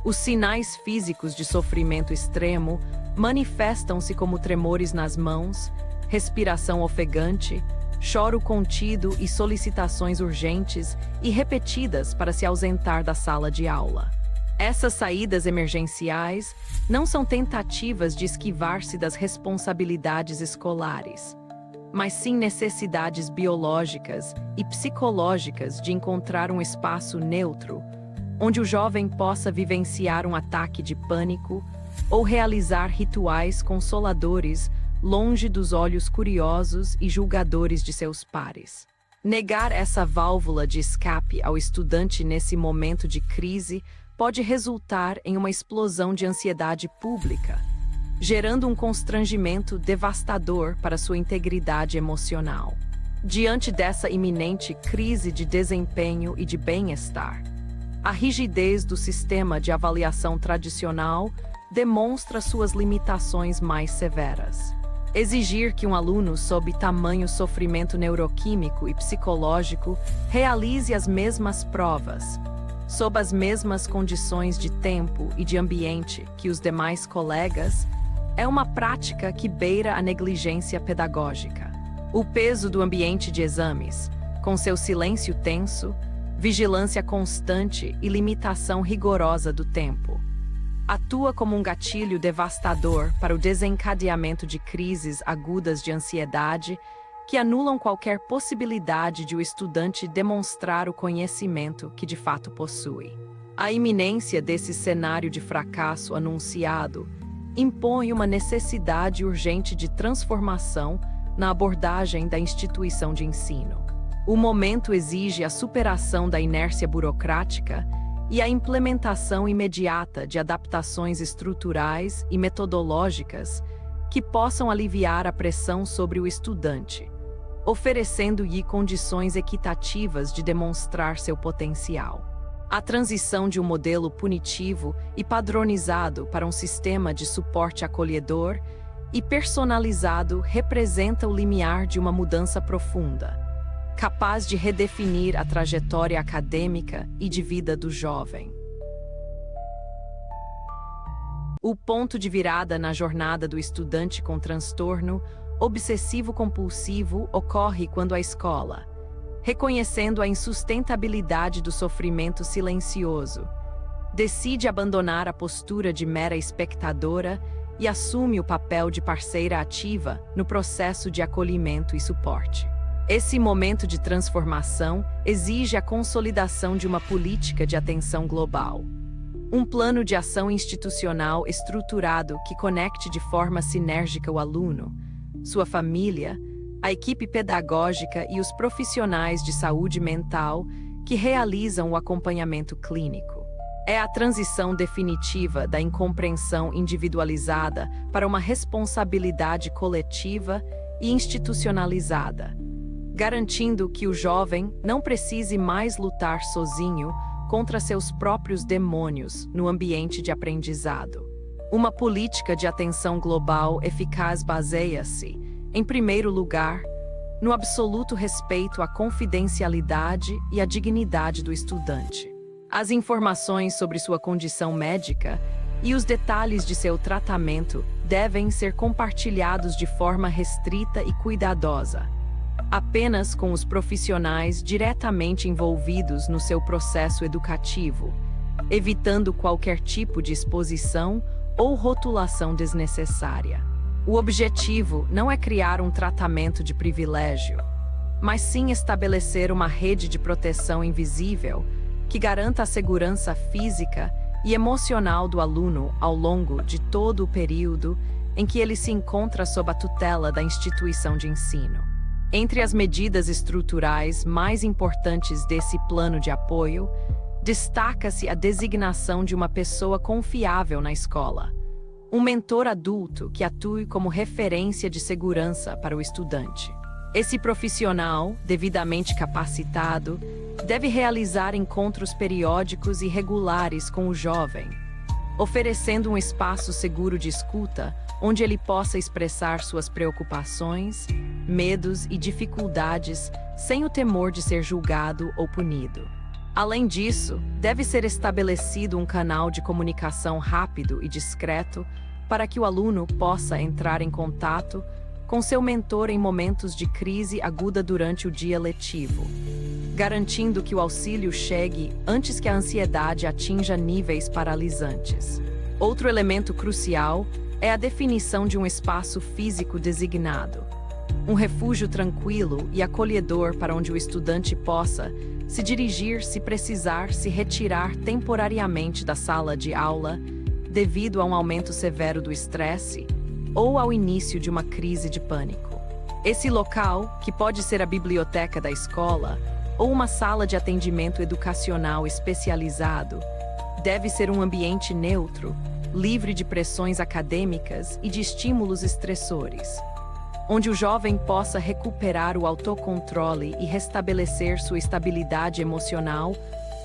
Os sinais físicos de sofrimento extremo manifestam-se como tremores nas mãos, respiração ofegante, choro contido e solicitações urgentes e repetidas para se ausentar da sala de aula. Essas saídas emergenciais não são tentativas de esquivar-se das responsabilidades escolares, mas sim necessidades biológicas e psicológicas de encontrar um espaço neutro, onde o jovem possa vivenciar um ataque de pânico ou realizar rituais consoladores longe dos olhos curiosos e julgadores de seus pares. Negar essa válvula de escape ao estudante nesse momento de crise pode resultar em uma explosão de ansiedade pública, gerando um constrangimento devastador para sua integridade emocional. Diante dessa iminente crise de desempenho e de bem-estar, a rigidez do sistema de avaliação tradicional demonstra suas limitações mais severas. Exigir que um aluno sob tamanho sofrimento neuroquímico e psicológico realize as mesmas provas, sob as mesmas condições de tempo e de ambiente que os demais colegas, é uma prática que beira a negligência pedagógica. O peso do ambiente de exames, com seu silêncio tenso, vigilância constante e limitação rigorosa do tempo, atua como um gatilho devastador para o desencadeamento de crises agudas de ansiedade que anulam qualquer possibilidade de o estudante demonstrar o conhecimento que de fato possui. A iminência desse cenário de fracasso anunciado impõe uma necessidade urgente de transformação na abordagem da instituição de ensino. O momento exige a superação da inércia burocrática e a implementação imediata de adaptações estruturais e metodológicas que possam aliviar a pressão sobre o estudante, oferecendo-lhe condições equitativas de demonstrar seu potencial. A transição de um modelo punitivo e padronizado para um sistema de suporte acolhedor e personalizado representa o limiar de uma mudança profunda, capaz de redefinir a trajetória acadêmica e de vida do jovem. O ponto de virada na jornada do estudante com transtorno obsessivo-compulsivo ocorre quando a escola, reconhecendo a insustentabilidade do sofrimento silencioso. Decide abandonar a postura de mera espectadora e assume o papel de parceira ativa no processo de acolhimento e suporte. Esse momento de transformação exige a consolidação de uma política de atenção global. Um plano de ação institucional estruturado que conecte de forma sinérgica o aluno, sua família, a equipe pedagógica e os profissionais de saúde mental que realizam o acompanhamento clínico. É a transição definitiva da incompreensão individualizada para uma responsabilidade coletiva e institucionalizada, garantindo que o jovem não precise mais lutar sozinho contra seus próprios demônios no ambiente de aprendizado. Uma política de atenção global eficaz baseia-se, em primeiro lugar, no absoluto respeito à confidencialidade e à dignidade do estudante. As informações sobre sua condição médica e os detalhes de seu tratamento devem ser compartilhados de forma restrita e cuidadosa, apenas com os profissionais diretamente envolvidos no seu processo educativo, evitando qualquer tipo de exposição ou rotulação desnecessária. O objetivo não é criar um tratamento de privilégio, mas sim estabelecer uma rede de proteção invisível que garanta a segurança física e emocional do aluno ao longo de todo o período em que ele se encontra sob a tutela da instituição de ensino. Entre as medidas estruturais mais importantes desse plano de apoio, destaca-se a designação de uma pessoa confiável na escola, um mentor adulto que atue como referência de segurança para o estudante. Esse profissional, devidamente capacitado, deve realizar encontros periódicos e regulares com o jovem, oferecendo um espaço seguro de escuta onde ele possa expressar suas preocupações, medos e dificuldades sem o temor de ser julgado ou punido. Além disso, deve ser estabelecido um canal de comunicação rápido e discreto para que o aluno possa entrar em contato com seu mentor em momentos de crise aguda durante o dia letivo, garantindo que o auxílio chegue antes que a ansiedade atinja níveis paralisantes. Outro elemento crucial é a definição de um espaço físico designado, um refúgio tranquilo e acolhedor para onde o estudante possa se dirigir se precisar se retirar temporariamente da sala de aula devido a um aumento severo do estresse ou ao início de uma crise de pânico. Esse local, que pode ser a biblioteca da escola ou uma sala de atendimento educacional especializado, deve ser um ambiente neutro, livre de pressões acadêmicas e de estímulos estressores, onde o jovem possa recuperar o autocontrole e restabelecer sua estabilidade emocional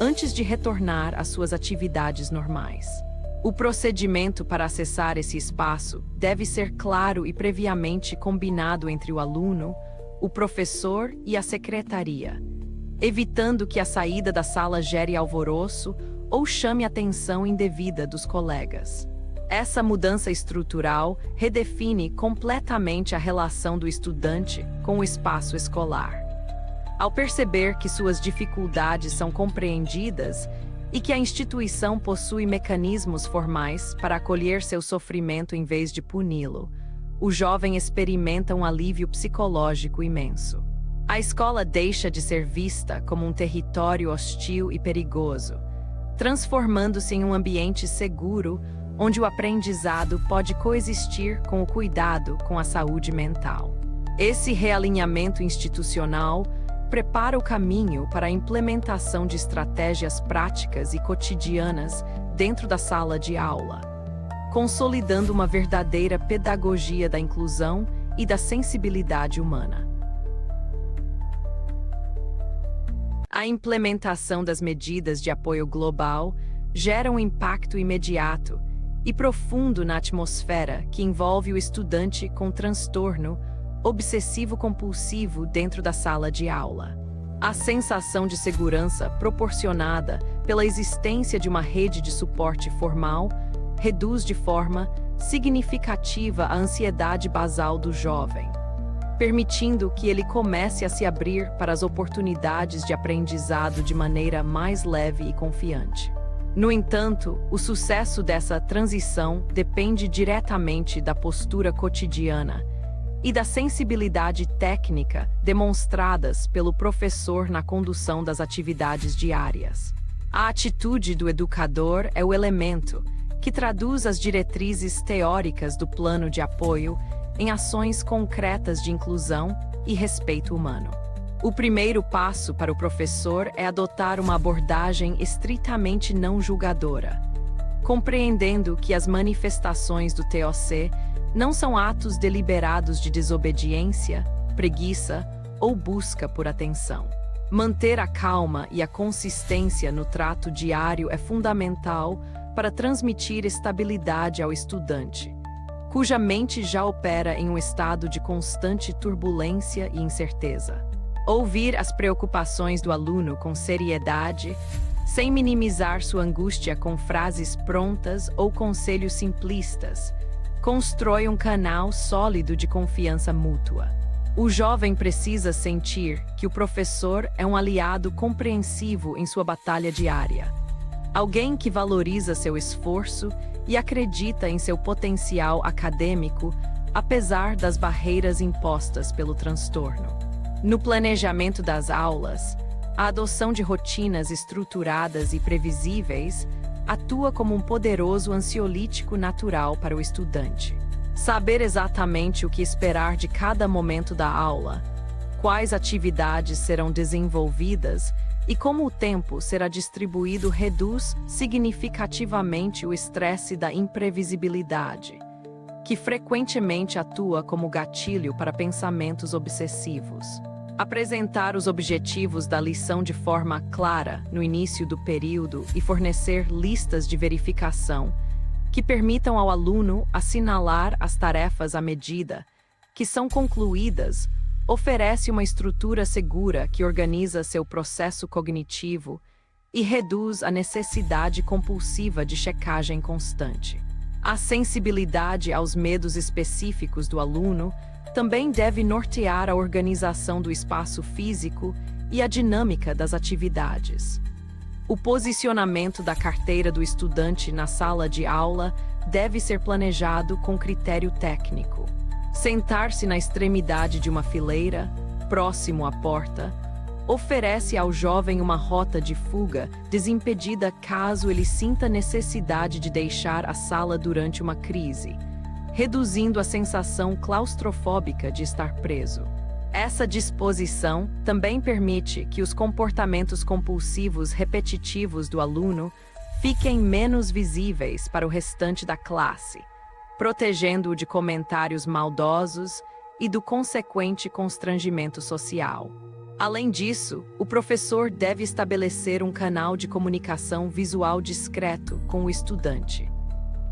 antes de retornar às suas atividades normais. O procedimento para acessar esse espaço deve ser claro e previamente combinado entre o aluno, o professor e a secretaria, evitando que a saída da sala gere alvoroço ou chame a atenção indevida dos colegas. Essa mudança estrutural redefine completamente a relação do estudante com o espaço escolar. Ao perceber que suas dificuldades são compreendidas e que a instituição possui mecanismos formais para acolher seu sofrimento em vez de puni-lo, o jovem experimenta um alívio psicológico imenso. A escola deixa de ser vista como um território hostil e perigoso, transformando-se em um ambiente seguro onde o aprendizado pode coexistir com o cuidado com a saúde mental. Esse realinhamento institucional prepara o caminho para a implementação de estratégias práticas e cotidianas dentro da sala de aula, consolidando uma verdadeira pedagogia da inclusão e da sensibilidade humana. A implementação das medidas de apoio global gera um impacto imediato e profundo na atmosfera que envolve o estudante com transtorno obsessivo-compulsivo dentro da sala de aula. A sensação de segurança proporcionada pela existência de uma rede de suporte formal reduz de forma significativa a ansiedade basal do jovem, permitindo que ele comece a se abrir para as oportunidades de aprendizado de maneira mais leve e confiante. No entanto, o sucesso dessa transição depende diretamente da postura cotidiana e da sensibilidade técnica demonstradas pelo professor na condução das atividades diárias. A atitude do educador é o elemento que traduz as diretrizes teóricas do plano de apoio em ações concretas de inclusão e respeito humano. O primeiro passo para o professor é adotar uma abordagem estritamente não julgadora, compreendendo que as manifestações do TOC não são atos deliberados de desobediência, preguiça ou busca por atenção. Manter a calma e a consistência no trato diário é fundamental para transmitir estabilidade ao estudante, cuja mente já opera em um estado de constante turbulência e incerteza. Ouvir as preocupações do aluno com seriedade, sem minimizar sua angústia com frases prontas ou conselhos simplistas, constrói um canal sólido de confiança mútua. O jovem precisa sentir que o professor é um aliado compreensivo em sua batalha diária, alguém que valoriza seu esforço e acredita em seu potencial acadêmico, apesar das barreiras impostas pelo transtorno. No planejamento das aulas, a adoção de rotinas estruturadas e previsíveis atua como um poderoso ansiolítico natural para o estudante. Saber exatamente o que esperar de cada momento da aula, quais atividades serão desenvolvidas e como o tempo será distribuído reduz significativamente o estresse da imprevisibilidade, que frequentemente atua como gatilho para pensamentos obsessivos. Apresentar os objetivos da lição de forma clara no início do período e fornecer listas de verificação que permitam ao aluno assinalar as tarefas à medida que são concluídas oferece uma estrutura segura que organiza seu processo cognitivo e reduz a necessidade compulsiva de checagem constante. A sensibilidade aos medos específicos do aluno também deve nortear a organização do espaço físico e a dinâmica das atividades. O posicionamento da carteira do estudante na sala de aula deve ser planejado com critério técnico. Sentar-se na extremidade de uma fileira, próximo à porta, oferece ao jovem uma rota de fuga desimpedida caso ele sinta necessidade de deixar a sala durante uma crise, reduzindo a sensação claustrofóbica de estar preso. Essa disposição também permite que os comportamentos compulsivos repetitivos do aluno fiquem menos visíveis para o restante da classe, protegendo-o de comentários maldosos e do consequente constrangimento social. Além disso, o professor deve estabelecer um canal de comunicação visual discreto com o estudante.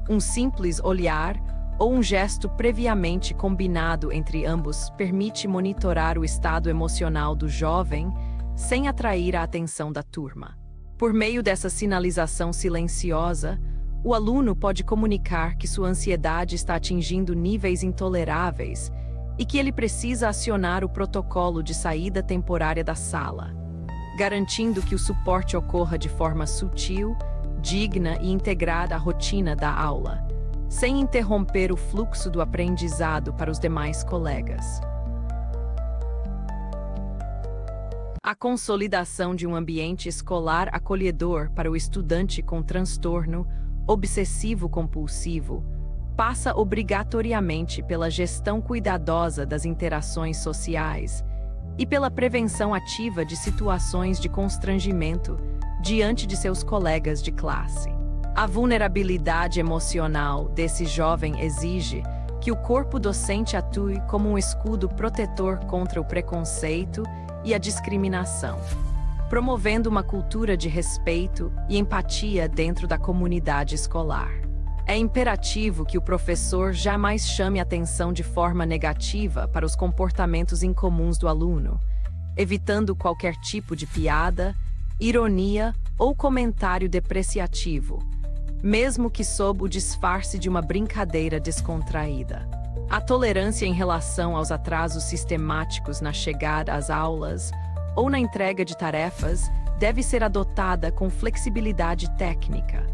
Um simples olhar ou um gesto previamente combinado entre ambos permite monitorar o estado emocional do jovem sem atrair a atenção da turma. Por meio dessa sinalização silenciosa, o aluno pode comunicar que sua ansiedade está atingindo níveis intoleráveis e que ele precisa acionar o protocolo de saída temporária da sala, garantindo que o suporte ocorra de forma sutil, digna e integrada à rotina da aula, sem interromper o fluxo do aprendizado para os demais colegas. A consolidação de um ambiente escolar acolhedor para o estudante com transtorno obsessivo-compulsivo passa obrigatoriamente pela gestão cuidadosa das interações sociais e pela prevenção ativa de situações de constrangimento diante de seus colegas de classe. A vulnerabilidade emocional desse jovem exige que o corpo docente atue como um escudo protetor contra o preconceito e a discriminação, promovendo uma cultura de respeito e empatia dentro da comunidade escolar. É imperativo que o professor jamais chame atenção de forma negativa para os comportamentos incomuns do aluno, evitando qualquer tipo de piada, ironia ou comentário depreciativo, mesmo que sob o disfarce de uma brincadeira descontraída. A tolerância em relação aos atrasos sistemáticos na chegada às aulas ou na entrega de tarefas deve ser adotada com flexibilidade técnica,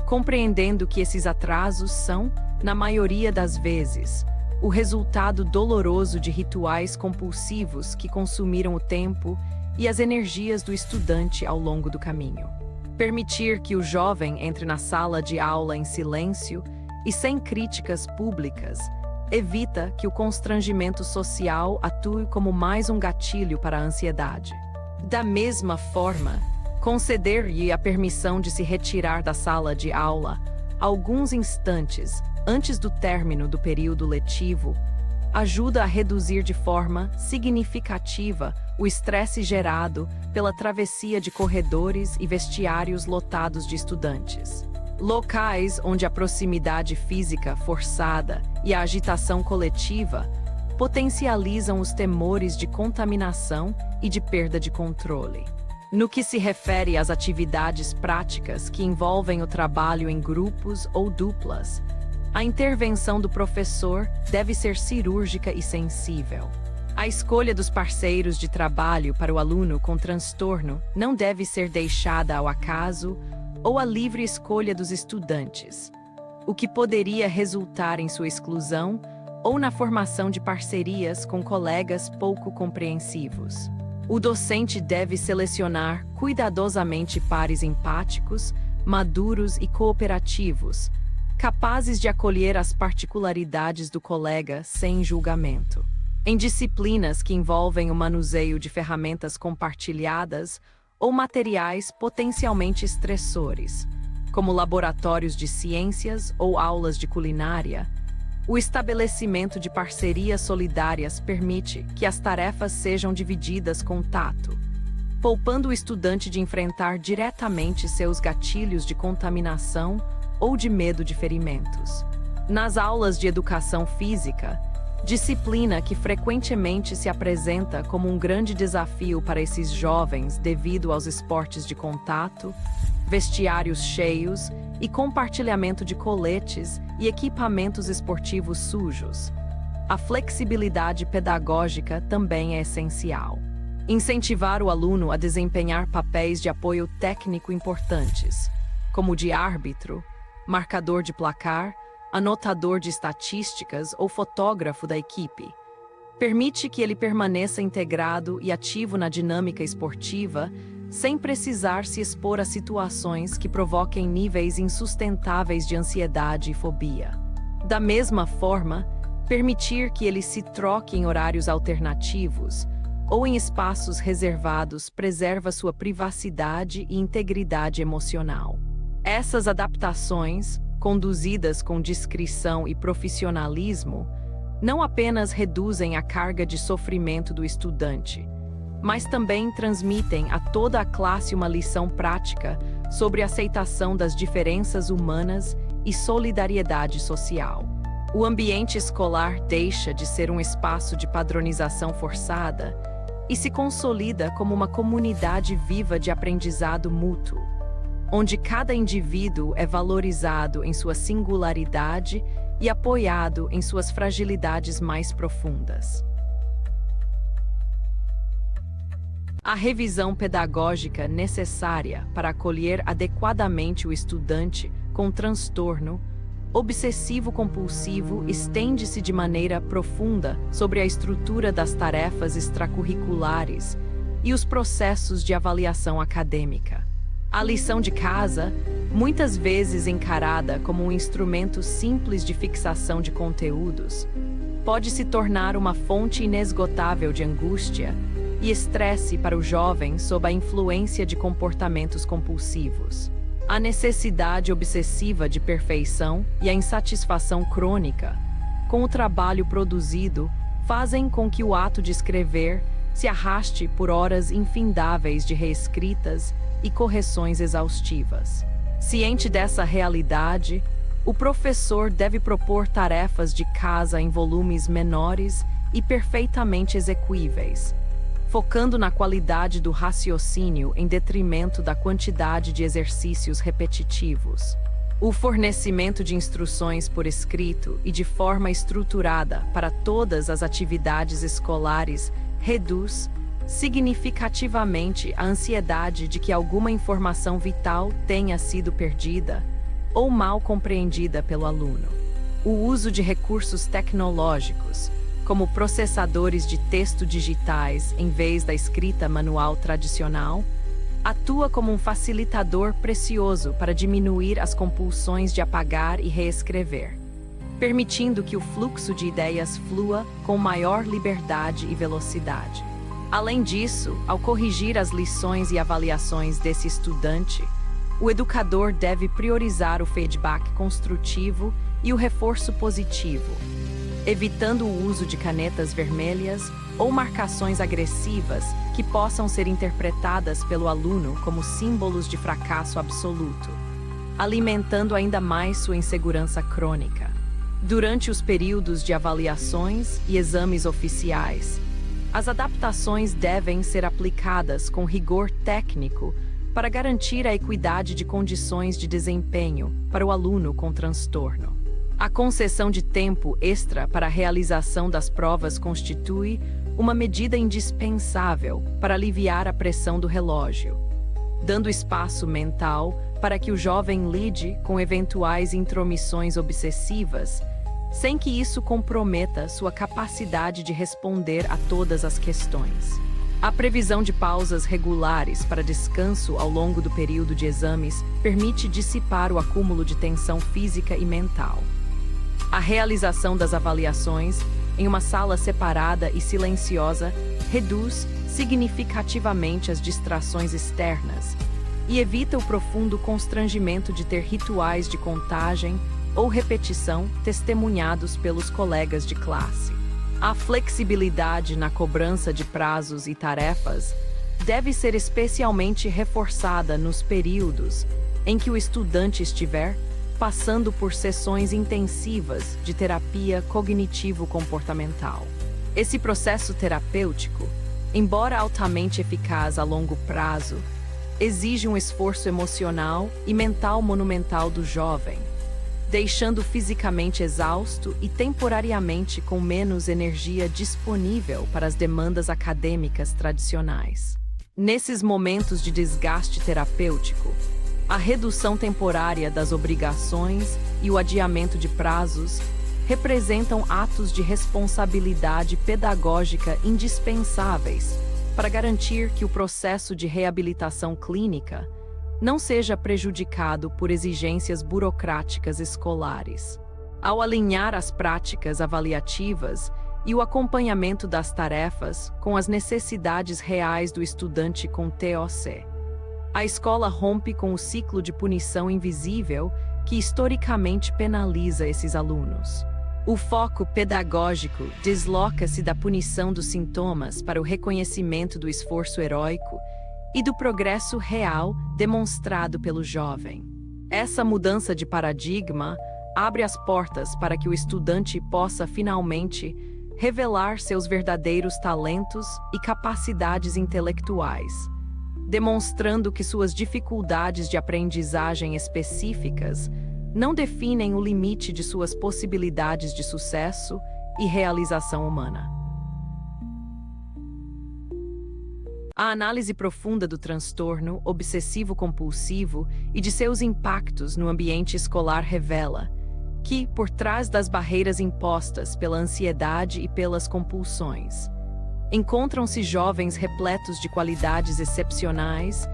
compreendendo que esses atrasos são, na maioria das vezes, o resultado doloroso de rituais compulsivos que consumiram o tempo e as energias do estudante ao longo do caminho. Permitir que o jovem entre na sala de aula em silêncio e sem críticas públicas evita que o constrangimento social atue como mais um gatilho para a ansiedade. Da mesma forma, conceder-lhe a permissão de se retirar da sala de aula alguns instantes antes do término do período letivo ajuda a reduzir de forma significativa o estresse gerado pela travessia de corredores e vestiários lotados de estudantes. Locais onde a proximidade física forçada e a agitação coletiva potencializam os temores de contaminação e de perda de controle. No que se refere às atividades práticas que envolvem o trabalho em grupos ou duplas, a intervenção do professor deve ser cirúrgica e sensível. A escolha dos parceiros de trabalho para o aluno com transtorno não deve ser deixada ao acaso ou à livre escolha dos estudantes, o que poderia resultar em sua exclusão ou na formação de parcerias com colegas pouco compreensivos. O docente deve selecionar cuidadosamente pares empáticos, maduros e cooperativos, capazes de acolher as particularidades do colega sem julgamento. Em disciplinas que envolvem o manuseio de ferramentas compartilhadas ou materiais potencialmente estressores, como laboratórios de ciências ou aulas de culinária, o estabelecimento de parcerias solidárias permite que as tarefas sejam divididas com tato, poupando o estudante de enfrentar diretamente seus gatilhos de contaminação ou de medo de ferimentos. Nas aulas de educação física, disciplina que frequentemente se apresenta como um grande desafio para esses jovens devido aos esportes de contato, vestiários cheios e compartilhamento de coletes e equipamentos esportivos sujos. A flexibilidade pedagógica também é essencial. Incentivar o aluno a desempenhar papéis de apoio técnico importantes, como o de árbitro, marcador de placar, anotador de estatísticas ou fotógrafo da equipe. Permite que ele permaneça integrado e ativo na dinâmica esportiva, sem precisar se expor a situações que provoquem níveis insustentáveis de ansiedade e fobia. Da mesma forma, permitir que ele se troque em horários alternativos ou em espaços reservados preserva sua privacidade e integridade emocional. Essas adaptações, conduzidas com discrição e profissionalismo, não apenas reduzem a carga de sofrimento do estudante, mas também transmitem a toda a classe uma lição prática sobre a aceitação das diferenças humanas e solidariedade social. O ambiente escolar deixa de ser um espaço de padronização forçada e se consolida como uma comunidade viva de aprendizado mútuo, onde cada indivíduo é valorizado em sua singularidade e apoiado em suas fragilidades mais profundas. A revisão pedagógica necessária para acolher adequadamente o estudante com transtorno obsessivo-compulsivo estende-se de maneira profunda sobre a estrutura das tarefas extracurriculares e os processos de avaliação acadêmica. A lição de casa, muitas vezes encarada como um instrumento simples de fixação de conteúdos, pode se tornar uma fonte inesgotável de angústia e estresse para o jovem sob a influência de comportamentos compulsivos. A necessidade obsessiva de perfeição e a insatisfação crônica com o trabalho produzido fazem com que o ato de escrever se arraste por horas infindáveis de reescritas e correções exaustivas. Ciente dessa realidade, o professor deve propor tarefas de casa em volumes menores e perfeitamente execuíveis, focando na qualidade do raciocínio em detrimento da quantidade de exercícios repetitivos. O fornecimento de instruções por escrito e de forma estruturada para todas as atividades escolares reduz significativamente a ansiedade de que alguma informação vital tenha sido perdida ou mal compreendida pelo aluno. O uso de recursos tecnológicos, como processadores de texto digitais em vez da escrita manual tradicional, atua como um facilitador precioso para diminuir as compulsões de apagar e reescrever, permitindo que o fluxo de ideias flua com maior liberdade e velocidade. Além disso, ao corrigir as lições e avaliações desse estudante, o educador deve priorizar o feedback construtivo e o reforço positivo, evitando o uso de canetas vermelhas ou marcações agressivas que possam ser interpretadas pelo aluno como símbolos de fracasso absoluto, alimentando ainda mais sua insegurança crônica. Durante os períodos de avaliações e exames oficiais, as adaptações devem ser aplicadas com rigor técnico para garantir a equidade de condições de desempenho para o aluno com transtorno. A concessão de tempo extra para a realização das provas constitui uma medida indispensável para aliviar a pressão do relógio, dando espaço mental para que o jovem lide com eventuais intromissões obsessivas, sem que isso comprometa sua capacidade de responder a todas as questões. A previsão de pausas regulares para descanso ao longo do período de exames permite dissipar o acúmulo de tensão física e mental. A realização das avaliações em uma sala separada e silenciosa reduz significativamente as distrações externas e evita o profundo constrangimento de ter rituais de contagem ou repetição testemunhados pelos colegas de classe. A flexibilidade na cobrança de prazos e tarefas deve ser especialmente reforçada nos períodos em que o estudante estiver passando por sessões intensivas de terapia cognitivo-comportamental. Esse processo terapêutico, embora altamente eficaz a longo prazo, exige um esforço emocional e mental monumental do jovem, deixando fisicamente exausto e temporariamente com menos energia disponível para as demandas acadêmicas tradicionais. Nesses momentos de desgaste terapêutico, a redução temporária das obrigações e o adiamento de prazos representam atos de responsabilidade pedagógica indispensáveis para garantir que o processo de reabilitação clínica não seja prejudicado por exigências burocráticas escolares. Ao alinhar as práticas avaliativas e o acompanhamento das tarefas com as necessidades reais do estudante com TOC, a escola rompe com o ciclo de punição invisível que historicamente penaliza esses alunos. O foco pedagógico desloca-se da punição dos sintomas para o reconhecimento do esforço heróico e do progresso real demonstrado pelo jovem. Essa mudança de paradigma abre as portas para que o estudante possa finalmente revelar seus verdadeiros talentos e capacidades intelectuais, demonstrando que suas dificuldades de aprendizagem específicas não definem o limite de suas possibilidades de sucesso e realização humana. A análise profunda do transtorno obsessivo-compulsivo e de seus impactos no ambiente escolar revela que, por trás das barreiras impostas pela ansiedade e pelas compulsões, encontram-se jovens repletos de qualidades excepcionais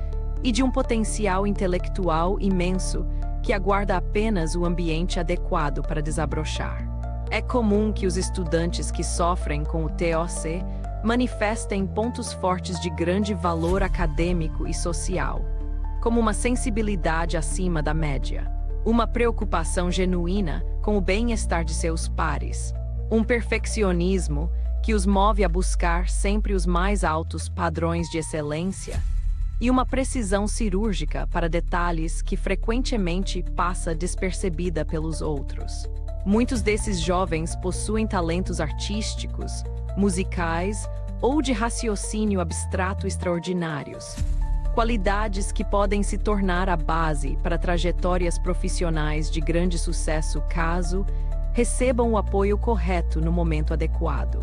e de um potencial intelectual imenso que aguarda apenas o ambiente adequado para desabrochar. É comum que os estudantes que sofrem com o TOC manifestem pontos fortes de grande valor acadêmico e social, como uma sensibilidade acima da média, uma preocupação genuína com o bem-estar de seus pares, um perfeccionismo que os move a buscar sempre os mais altos padrões de excelência e uma precisão cirúrgica para detalhes que frequentemente passa despercebida pelos outros. Muitos desses jovens possuem talentos artísticos, musicais ou de raciocínio abstrato extraordinários, qualidades que podem se tornar a base para trajetórias profissionais de grande sucesso caso recebam o apoio correto no momento adequado.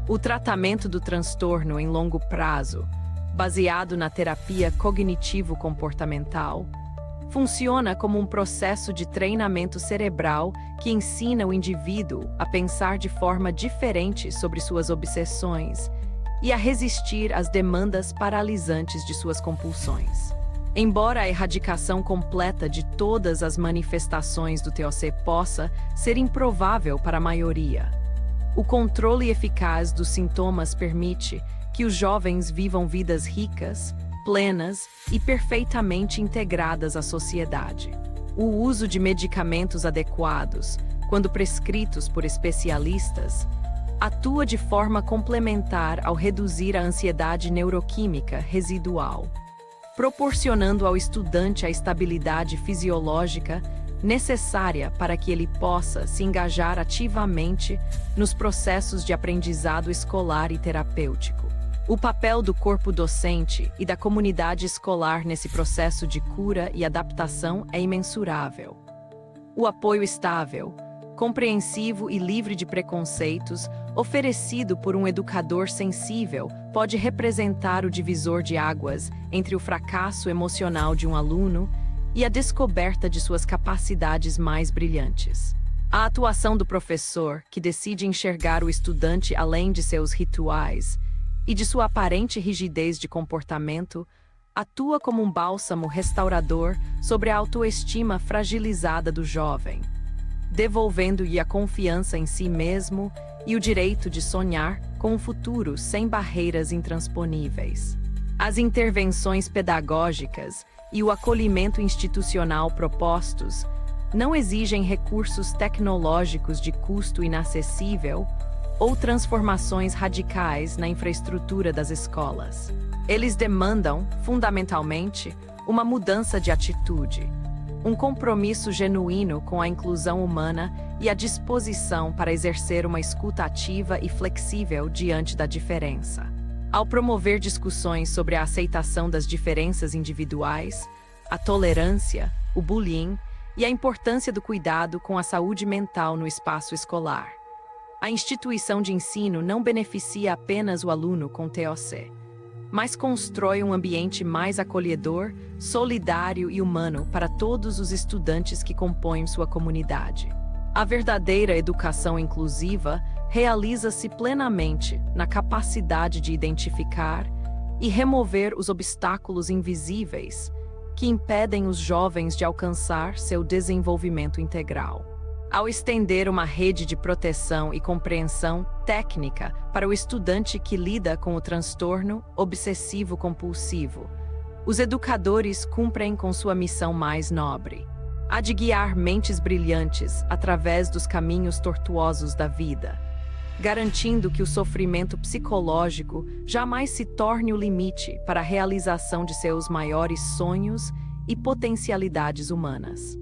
O tratamento do transtorno em longo prazo, baseado na terapia cognitivo-comportamental, funciona como um processo de treinamento cerebral que ensina o indivíduo a pensar de forma diferente sobre suas obsessões e a resistir às demandas paralisantes de suas compulsões. Embora a erradicação completa de todas as manifestações do TOC possa ser improvável para a maioria, o controle eficaz dos sintomas permite que os jovens vivam vidas ricas, plenas e perfeitamente integradas à sociedade. O uso de medicamentos adequados, quando prescritos por especialistas, atua de forma complementar ao reduzir a ansiedade neuroquímica residual, proporcionando ao estudante a estabilidade fisiológica necessária para que ele possa se engajar ativamente nos processos de aprendizado escolar e terapêutico. O papel do corpo docente e da comunidade escolar nesse processo de cura e adaptação é imensurável. O apoio estável, compreensivo e livre de preconceitos, oferecido por um educador sensível, pode representar o divisor de águas entre o fracasso emocional de um aluno e a descoberta de suas capacidades mais brilhantes. A atuação do professor, que decide enxergar o estudante além de seus rituais e de sua aparente rigidez de comportamento, atua como um bálsamo restaurador sobre a autoestima fragilizada do jovem, devolvendo-lhe a confiança em si mesmo e o direito de sonhar com um futuro sem barreiras intransponíveis. As intervenções pedagógicas e o acolhimento institucional propostos não exigem recursos tecnológicos de custo inacessível ou transformações radicais na infraestrutura das escolas. Eles demandam, fundamentalmente, uma mudança de atitude, um compromisso genuíno com a inclusão humana e a disposição para exercer uma escuta ativa e flexível diante da diferença. Ao promover discussões sobre a aceitação das diferenças individuais, a tolerância, o bullying e a importância do cuidado com a saúde mental no espaço escolar, a instituição de ensino não beneficia apenas o aluno com TOC, mas constrói um ambiente mais acolhedor, solidário e humano para todos os estudantes que compõem sua comunidade. A verdadeira educação inclusiva realiza-se plenamente na capacidade de identificar e remover os obstáculos invisíveis que impedem os jovens de alcançar seu desenvolvimento integral. Ao estender uma rede de proteção e compreensão técnica para o estudante que lida com o transtorno obsessivo-compulsivo, os educadores cumprem com sua missão mais nobre, a de guiar mentes brilhantes através dos caminhos tortuosos da vida, garantindo que o sofrimento psicológico jamais se torne o limite para a realização de seus maiores sonhos e potencialidades humanas.